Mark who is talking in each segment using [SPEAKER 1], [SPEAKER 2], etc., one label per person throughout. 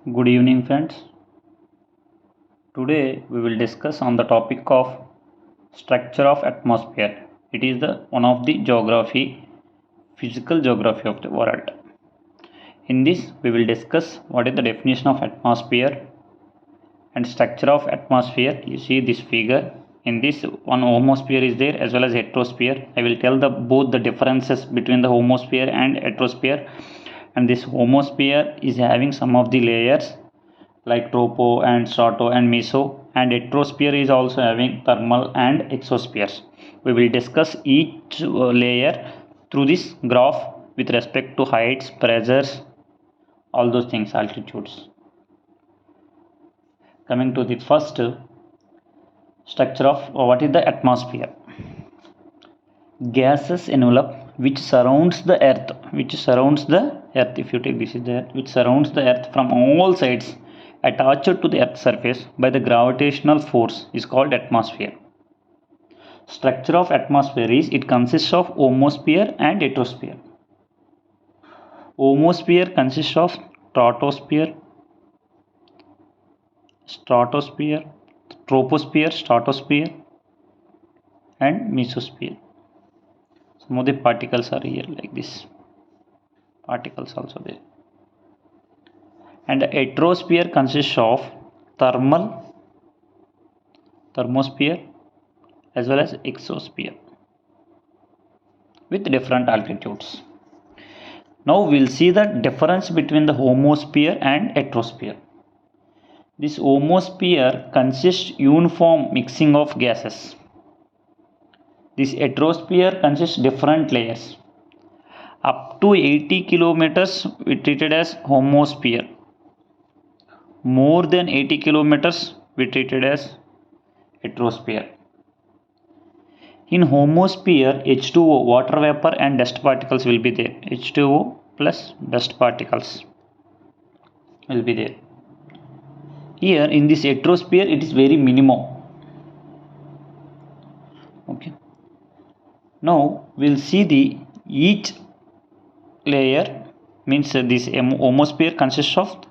[SPEAKER 1] Good evening, friends. Today we will discuss on the topic of structure of atmosphere. It is the one of the physical geography of the world. In this, we will discuss what is the definition of atmosphere and structure of atmosphere. You see this figure. In this, one homosphere is there as well as heterosphere. I will tell both the differences between the homosphere and heterosphere. And this homosphere is having some of the layers like tropo and strato and meso, and heterosphere is also having thermal and exospheres. We will discuss each layer through this graph with respect to heights, pressures, all those things, altitudes. Coming to the first structure of what is the atmosphere. Gaseous envelope which surrounds the earth, if you take this is the earth, which surrounds the earth from all sides, attached to the earth's surface by the gravitational force, is called atmosphere. Structure of atmosphere is it consists of homosphere and heterosphere. Homosphere consists of troposphere, stratosphere, and mesosphere. Some of the particles are here like this. Particles also there. And the heterosphere consists of thermosphere as well as exosphere with different altitudes. Now we'll see the difference between the homosphere and heterosphere. This homosphere consists uniform mixing of gases. This heterosphere consists different layers. Up to 80 kilometers we treated as homosphere. More than 80 kilometers we treated as heterosphere. In homosphere, H2O, water vapor and dust particles will be there. H2O plus dust particles will be there. Here in this heterosphere, it is very minimum. Okay. Now we'll see the each layer, means this homosphere consists of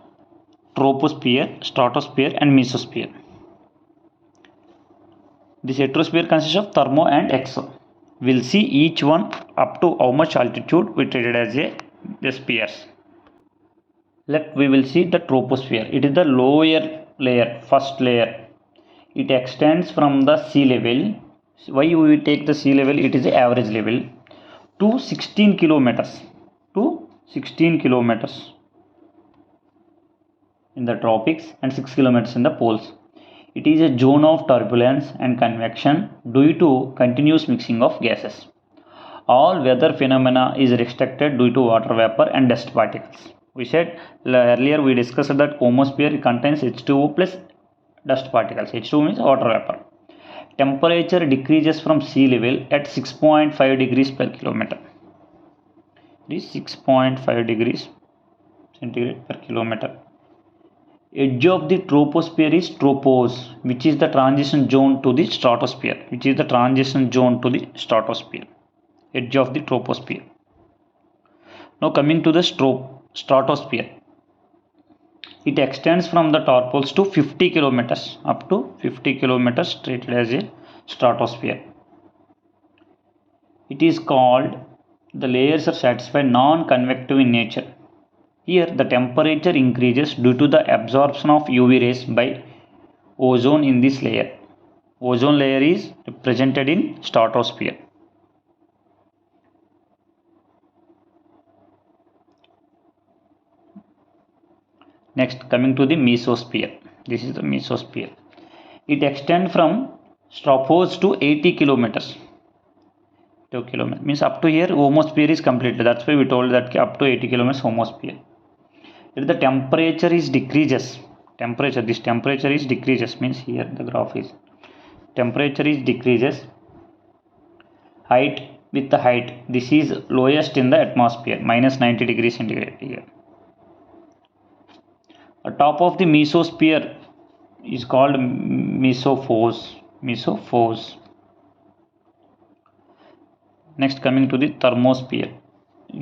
[SPEAKER 1] troposphere, stratosphere and mesosphere. This heterosphere consists of thermo and exo. We'll see each one up to how much altitude we treated as the spheres. We will see the troposphere. It is the lower layer, first layer. It extends from the sea level. Why we take the sea level? It is the average level to 16 kilometers. In the tropics and 6 kilometers in the poles. It is a zone of turbulence and convection due to continuous mixing of gases. All weather phenomena is restricted due to water vapor and dust particles. We said earlier, we discussed that homosphere contains H2O plus dust particles. H2O means water vapor. Temperature decreases from sea level at 6.5 degrees per kilometer. This 6.5 degrees centigrade per kilometer. Edge of the troposphere is tropos, which is the transition zone to the stratosphere. Edge of the troposphere. Now coming to the stratosphere. It extends from the torpoles to 50 kilometers, up to 50 kilometers, treated as a stratosphere. It is called, the layers are satisfied non-convective in nature. Here the temperature increases due to the absorption of UV rays by ozone in this layer. Ozone layer is represented in stratosphere. Next, coming to the mesosphere. This is the mesosphere. It extends from tropos to 80 kilometers. 2 kilometers means up to here homosphere is completed. That's why we told that up to 80 kilometers homosphere. If the temperature is decreases, this temperature is decreases, means here the graph is temperature is decreases, height with the height, this is lowest in the atmosphere, minus 90 degrees centigrade here. The top of the mesosphere is called mesophose. Next, coming to the thermosphere.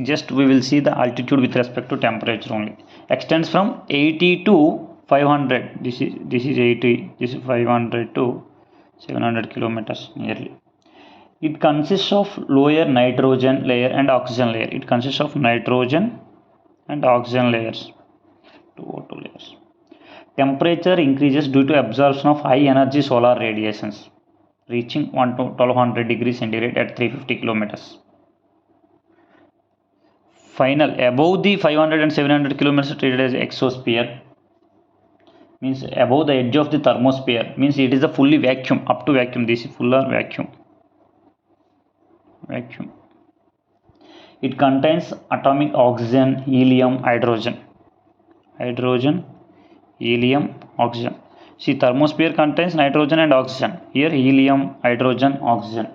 [SPEAKER 1] just we will see the altitude with respect to temperature only. Extends from 80 to 500. This is 80. This is 500 to 700 kilometers nearly. It consists of lower nitrogen layer and oxygen layer. It consists of nitrogen and oxygen layers, 2 O2 layers. Temperature increases due to absorption of high energy solar radiations, reaching 1200 degrees centigrade at 350 kilometers. Final, above the 500 and 700 kilometers treated as exosphere, means above the edge of the thermosphere, means it is a fully vacuum, up to vacuum. This is fuller vacuum. It contains atomic oxygen, helium, hydrogen, helium, oxygen. See, thermosphere contains nitrogen and oxygen. Here helium, hydrogen, oxygen.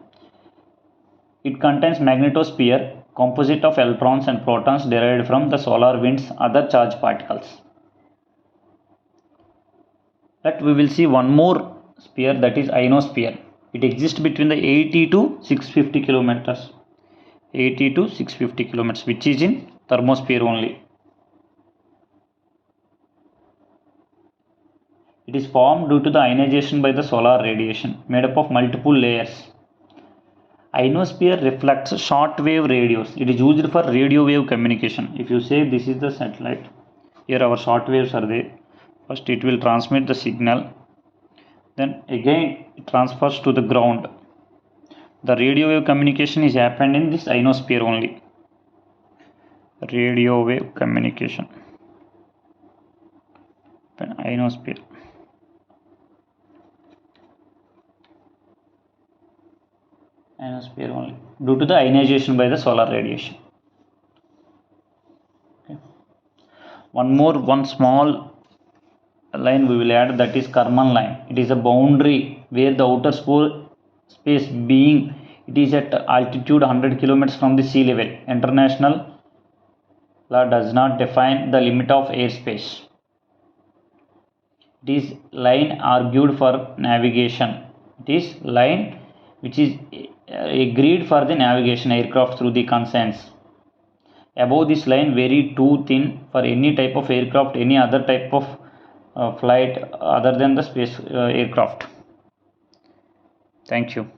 [SPEAKER 1] It contains magnetosphere, composite of electrons and protons derived from the solar wind's other charged particles. That we will see one more sphere, that is ionosphere. It exists between the 80 to 650 kilometers. 80 to 650 kilometers, which is in thermosphere only. It is formed due to the ionization by the solar radiation, made up of multiple layers. Ionosphere reflects short wave radios. It is used for radio wave communication. If you say this is the satellite, here our short waves are there. First it will transmit the signal, then again it transfers to the ground. The radio wave communication is happened in this ionosphere only. Radio wave communication, ionosphere. Ionosphere only, due to the ionization by the solar radiation. Okay. One small line we will add, that is Karman line. It is a boundary where the outer space being, it is at altitude 100 kilometers from the sea level. International law does not define the limit of airspace. It is line argued for navigation. It is line which is agreed for the navigation aircraft through the consents. Above this line very too thin for any type of aircraft, any other type of flight other than the space aircraft. Thank you.